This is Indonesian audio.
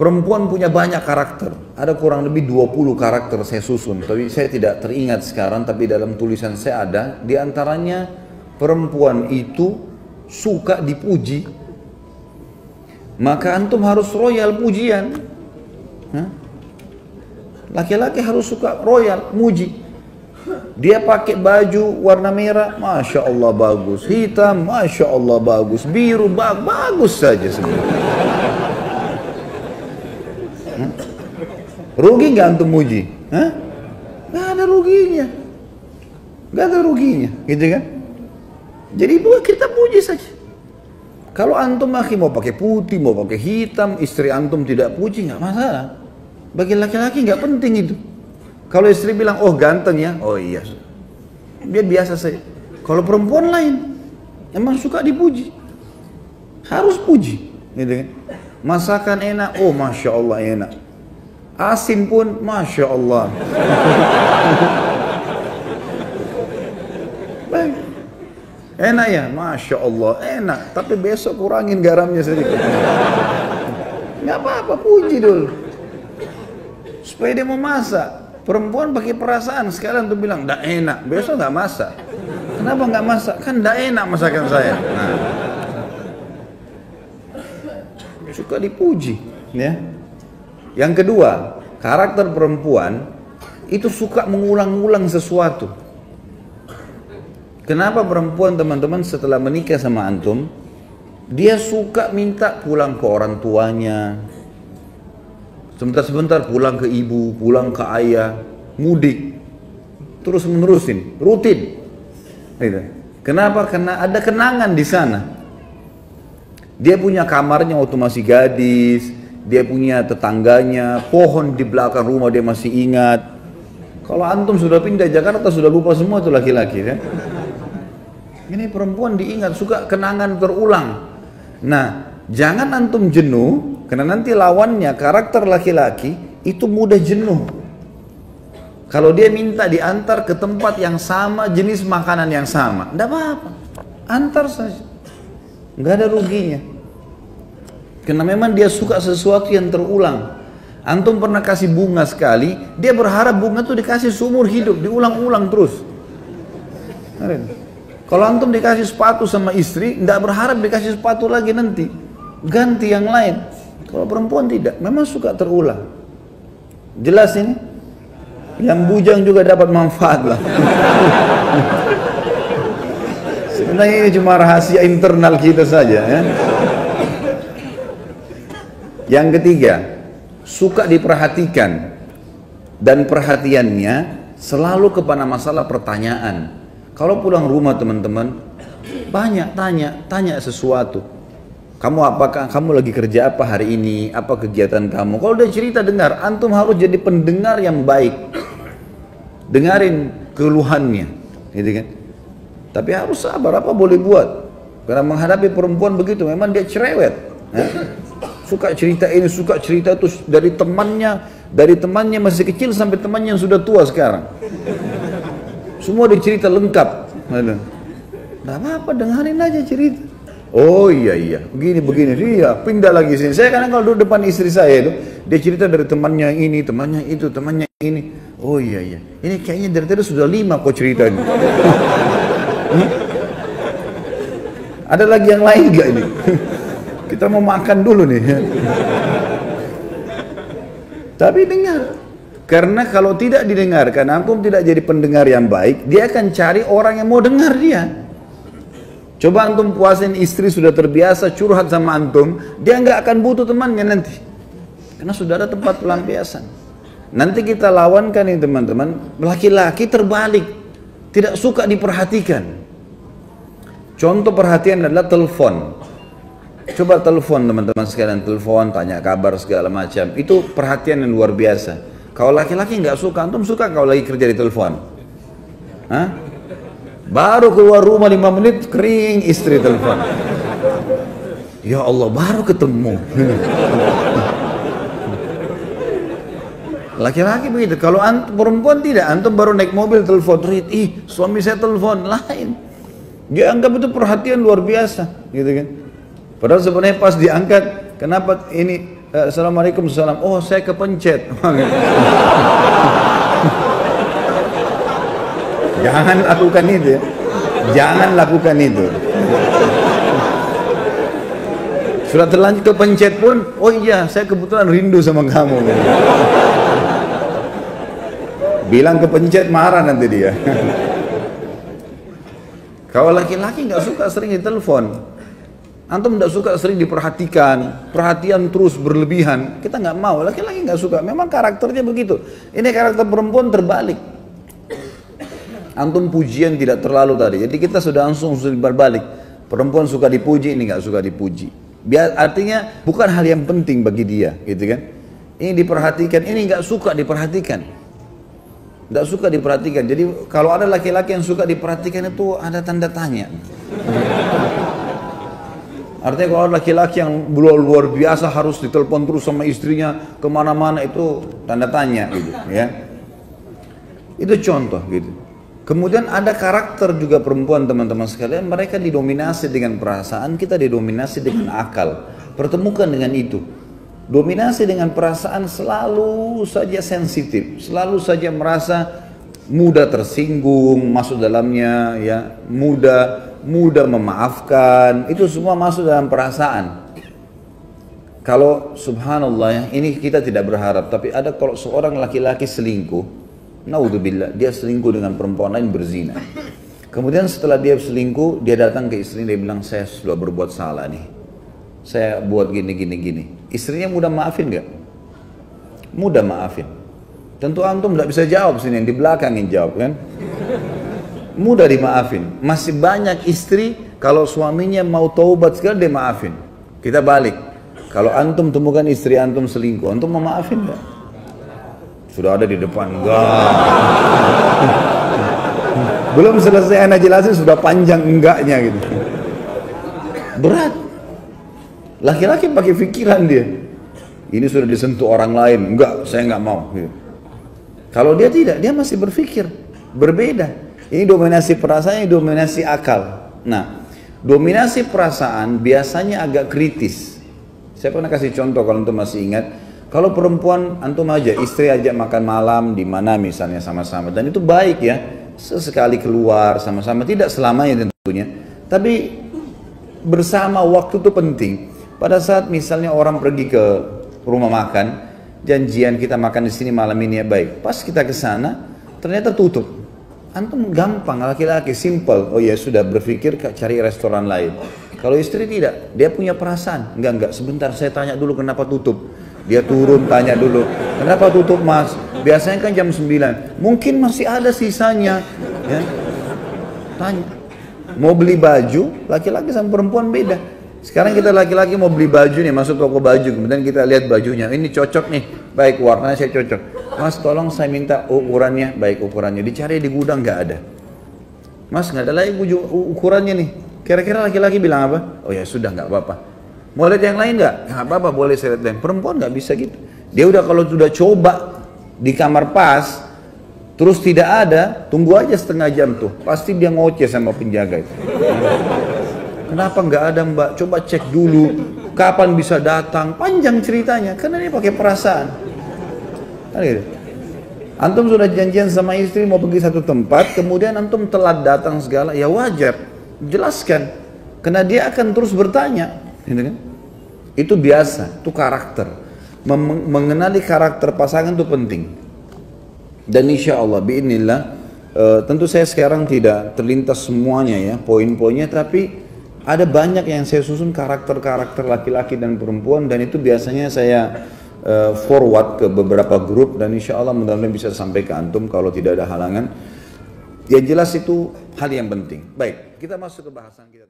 Perempuan punya banyak karakter. Ada kurang lebih 20 karakter saya susun. Tapi saya tidak teringat sekarang, tapi dalam tulisan saya ada. Di antaranya perempuan itu suka dipuji. Maka antum harus royal pujian. Laki-laki harus suka royal, muji. Dia pakai baju warna merah, Masya Allah bagus. Hitam, Masya Allah bagus. Biru, bagus saja sebenarnya. Rugi nggak antum muji? Nggak ada ruginya, nggak ada ruginya, gitu kan? Jadi kita puji saja. Kalau antum mau pakai putih, mau pakai hitam, istri antum tidak puji nggak masalah. Bagi laki-laki nggak penting itu. Kalau istri bilang, oh ganteng ya, oh iya, dia biasa saja. Kalau perempuan lain, emang suka dipuji, harus puji, gitu kan? Masakan enak, oh Masya Allah enak. Asin pun, Masya Allah. Baik. Enak ya, Masya Allah, enak. Tapi besok kurangin garamnya sedikit. Nggak apa-apa, puji dulu. Supaya dia mau masak. Perempuan pakai perasaan, sekalian tuh bilang, nggak enak, besok nggak masak. Kenapa nggak masak? Kan nggak enak masakan saya. Nah. Suka dipuji, ya. Yang kedua, karakter perempuan itu suka mengulang-ulang sesuatu. Kenapa perempuan teman-teman setelah menikah sama antum, dia suka minta pulang ke orang tuanya, sebentar-sebentar pulang ke ibu, pulang ke ayah, mudik, terus menerusin, rutin. Kenapa? Karena ada kenangan di sana. Dia punya kamarnya waktu masih gadis, dia punya tetangganya, pohon di belakang rumah dia masih ingat. Kalau antum sudah pindah Jakarta sudah lupa semua tuh laki-laki kan. Ini perempuan diingat, suka kenangan terulang. Nah, jangan antum jenuh, karena nanti lawannya karakter laki-laki itu mudah jenuh. Kalau dia minta diantar ke tempat yang sama, jenis makanan yang sama, enggak apa-apa, antar saja, nggak ada ruginya. Karena memang dia suka sesuatu yang terulang. Antum pernah kasih bunga sekali, dia berharap bunga itu dikasih seumur hidup, diulang-ulang terus. Kalau antum dikasih sepatu sama istri, tidak berharap dikasih sepatu lagi nanti, ganti yang lain. Kalau perempuan tidak, memang suka terulang. Jelas ini? Yang bujang juga dapat manfaat lah. Sebenarnya ini cuma rahasia internal kita saja ya. Yang ketiga, suka diperhatikan, dan perhatiannya selalu kepada masalah pertanyaan. Kalau pulang rumah teman-teman, banyak tanya sesuatu. Kamu lagi kerja apa hari ini? Apa kegiatan kamu? Kalau dia cerita dengar, antum harus jadi pendengar yang baik. Dengarin keluhannya, gitu kan? Tapi harus sabar, apa boleh buat? Karena menghadapi perempuan begitu, memang dia cerewet. Suka cerita ini, suka cerita itu, dari temannya masih kecil sampai temannya yang sudah tua sekarang. Semua dicerita lengkap. Nggak apa-apa, dengarin aja cerita. Oh iya, begini, iya, pindah lagi sini. Saya kadang kalau duduk depan istri saya itu, dia cerita dari temannya ini, temannya itu, temannya ini. Oh iya, ini kayaknya dari tadi sudah 5 kok cerita ini. Ada lagi yang lain gak ini? Kita mau makan dulu nih. Tapi dengar. Karena kalau tidak didengarkan, antum tidak jadi pendengar yang baik, dia akan cari orang yang mau dengar dia. Coba antum puasin istri sudah terbiasa curhat sama antum, dia nggak akan butuh temannya nanti. Karena sudah ada tempat pelampiasan. Nanti kita lawankan ini teman-teman, laki-laki terbalik, tidak suka diperhatikan. Contoh perhatian adalah telepon. Coba telepon teman-teman sekalian, telepon, tanya kabar segala macam. Itu perhatian yang luar biasa. Kalau laki-laki nggak suka, antum suka kalau lagi kerja di telepon? Hah? Baru keluar rumah 5 menit kering istri telepon. Ya Allah, baru ketemu. Laki-laki begitu. Kalau perempuan tidak, antum baru naik mobil telepon, ih suami saya telepon, lain. Dia anggap itu perhatian luar biasa, gitu kan? Padahal sebenarnya pas diangkat, kenapa ini Assalamualaikum, salam. Oh, saya kepencet. Jangan lakukan itu ya. Jangan lakukan itu. Sudah terlanjur kepencet pun, oh iya, saya kebetulan rindu sama kamu. Bilang kepencet, marah nanti dia. Kalau laki-laki nggak suka sering ditelepon, antum nggak suka sering diperhatikan, perhatian terus berlebihan, kita nggak mau. Laki-laki nggak suka, memang karakternya begitu. Ini karakter perempuan terbalik. Antum pujian tidak terlalu tadi, jadi kita sudah langsung berbalik. Perempuan suka dipuji, ini nggak suka dipuji. Artinya bukan hal yang penting bagi dia, gitu kan? Ini diperhatikan, ini nggak suka diperhatikan, nggak suka diperhatikan. Jadi kalau ada laki-laki yang suka diperhatikan itu ada tanda tanya. Artinya kalau ada laki-laki yang luar biasa harus ditelepon terus sama istrinya kemana-mana, itu tanda tanya, gitu, ya. Itu contoh, gitu. Kemudian ada karakter juga perempuan, teman-teman sekalian, mereka didominasi dengan perasaan, kita didominasi dengan akal. Pertemukan dengan itu. Dominasi dengan perasaan selalu saja sensitif, selalu saja merasa mudah tersinggung, masuk dalamnya, ya, mudah memaafkan, itu semua masuk dalam perasaan. Kalau subhanallah ya, ini kita tidak berharap, tapi ada kalau seorang laki-laki selingkuh, naudzubillah, dia selingkuh dengan perempuan lain, berzina. Kemudian setelah dia selingkuh, dia datang ke istrinya, dia bilang, saya sudah berbuat salah nih, saya buat gini. Istrinya mudah maafin gak? Mudah maafin. Tentu antum tidak bisa jawab sini, yang di belakang yang jawab kan. Mudah dimaafin. Masih banyak istri kalau suaminya mau taubat sekali dia maafin. Kita balik, kalau antum temukan istri antum selingkuh, antum mau maafin gak? Sudah ada di depan, enggak. Belum selesai anak jelasin sudah panjang enggaknya gitu. Berat. Laki-laki pakai pikiran dia. Ini sudah disentuh orang lain, enggak, saya enggak mau. Gitu. Kalau dia tidak, dia masih berpikir berbeda. Ini dominasi perasaan, ini dominasi akal. Nah, dominasi perasaan biasanya agak kritis. Saya pernah kasih contoh kalau antum masih ingat. Kalau perempuan antum aja, istri ajak makan malam di mana misalnya sama-sama, dan itu baik ya, sesekali keluar sama-sama, tidak selamanya tentunya, tapi bersama waktu itu penting. Pada saat misalnya orang pergi ke rumah makan, janjian kita makan di sini malam ini ya baik. Pas kita ke sana, ternyata tutup. Antum gampang, laki-laki simple, oh ya sudah berpikir cari restoran lain. Kalau istri tidak, dia punya perasaan, enggak, sebentar saya tanya dulu kenapa tutup. Dia turun tanya dulu, kenapa tutup mas? Biasanya kan jam 9, mungkin masih ada sisanya. Ya. Tanya, mau beli baju, laki-laki sama perempuan beda. Sekarang kita laki-laki mau beli baju nih, masuk toko baju, kemudian kita lihat bajunya, ini cocok nih, baik warnanya saya cocok. Mas tolong saya minta ukurannya, baik ukurannya, dicari di gudang nggak ada. Mas nggak ada lagi ukurannya nih, kira-kira laki-laki bilang apa? Oh ya sudah nggak apa-apa. Mau lihat yang lain nggak? Nggak apa-apa, boleh saya lihat lain. Perempuan nggak bisa gitu. Dia udah kalau sudah coba di kamar pas, terus tidak ada, tunggu aja setengah jam tuh. Pasti dia ngoceh sama penjaga itu. Kenapa nggak ada mbak? Coba cek dulu. Kapan bisa datang? Panjang ceritanya. Karena dia pakai perasaan. Kan gitu. Antum sudah janjian sama istri mau pergi satu tempat, kemudian antum telat datang segala, ya wajar. Jelaskan. Karena dia akan terus bertanya. Gitu kan? Itu biasa, itu karakter. Mengenali karakter pasangan itu penting. Dan insya Allah, biidznillah, tentu saya sekarang tidak terlintas semuanya ya, poin-poinnya, tapi ada banyak yang saya susun karakter-karakter laki-laki dan perempuan, dan itu biasanya saya forward ke beberapa grup, dan insya Allah mudah-mudahan bisa sampai ke antum kalau tidak ada halangan. Yang jelas itu hal yang penting. Baik, kita masuk ke bahasan kita.